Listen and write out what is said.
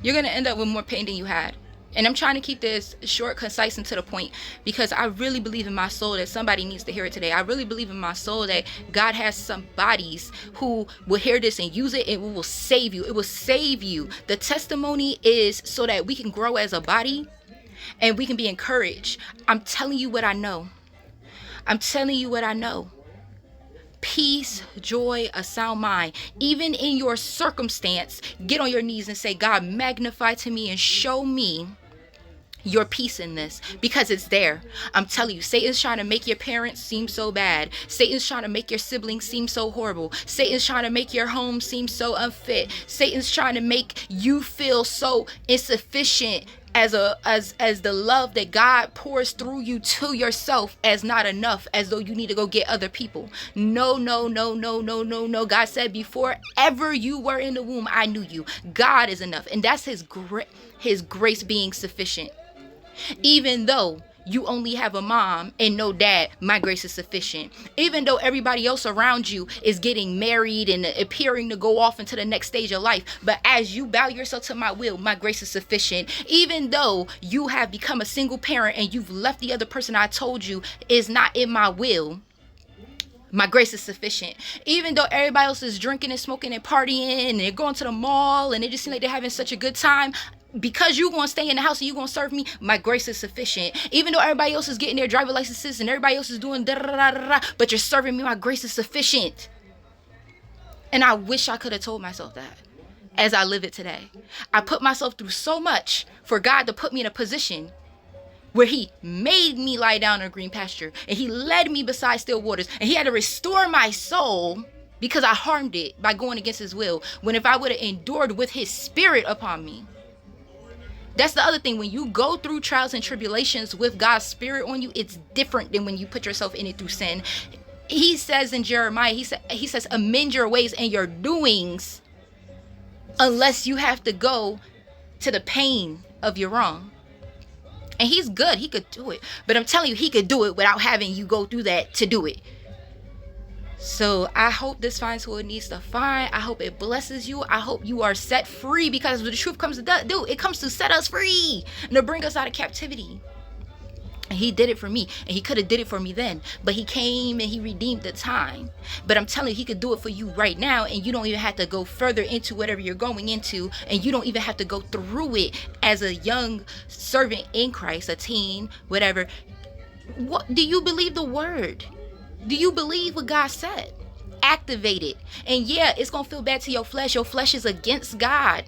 You're going to end up with more pain than you had. And I'm trying to keep this short, concise, and to the point, because I really believe in my soul that somebody needs to hear it today. I really believe in my soul that God has some bodies who will hear this and use it, and it will save you. It will save you. The testimony is so that we can grow as a body and we can be encouraged. I'm telling you what I know. I'm telling you what I know. Peace, joy, a sound mind. Even in your circumstance, get on your knees and say, God, magnify to me and show me your peace in this, because it's there. I'm telling you, Satan's trying to make your parents seem so bad. Satan's trying to make your siblings seem so horrible. Satan's trying to make your home seem so unfit. Satan's trying to make you feel so insufficient as the love that God pours through you to yourself as not enough, as though you need to go get other people. No, no, no, no, no, no, no. God said, before ever you were in the womb, I knew you. God is enough. And that's his grace being sufficient. Even though you only have a mom and no dad, my grace is sufficient. Even though everybody else around you is getting married and appearing to go off into the next stage of life, but as you bow yourself to my will, my grace is sufficient. Even though you have become a single parent and you've left the other person I told you is not in my will, my grace is sufficient. Even though everybody else is drinking and smoking and partying and they're going to the mall and it just seems like they're having such a good time, because you're going to stay in the house and you're going to serve me, my grace is sufficient. Even though everybody else is getting their driver licenses and everybody else is doing da-da-da-da-da, but you're serving me, my grace is sufficient. And I wish I could have told myself that as I live it today. I put myself through so much for God to put me in a position where he made me lie down in a green pasture and he led me beside still waters, and he had to restore my soul because I harmed it by going against his will, when if I would have endured with his spirit upon me. That's the other thing. When you go through trials and tribulations with God's spirit on you, it's different than when you put yourself in it through sin. He says in Jeremiah, he says, amend your ways and your doings, unless you have to go to the pain of your wrong. And he's good. He could do it. But I'm telling you, he could do it without having you go through that to do it. So I hope this finds who it needs to find. I hope it blesses you. I hope you are set free, because the truth comes to do, it comes to set us free and to bring us out of captivity. And he did it for me, and he could have did it for me then, but he came and he redeemed the time. But I'm telling you, he could do it for you right now, and you don't even have to go further into whatever you're going into, and you don't even have to go through it as a young servant in Christ, a teen, whatever. What do you believe the word? Do you believe what God said? Activate it. And yeah, it's going to feel bad to your flesh. Your flesh is against God.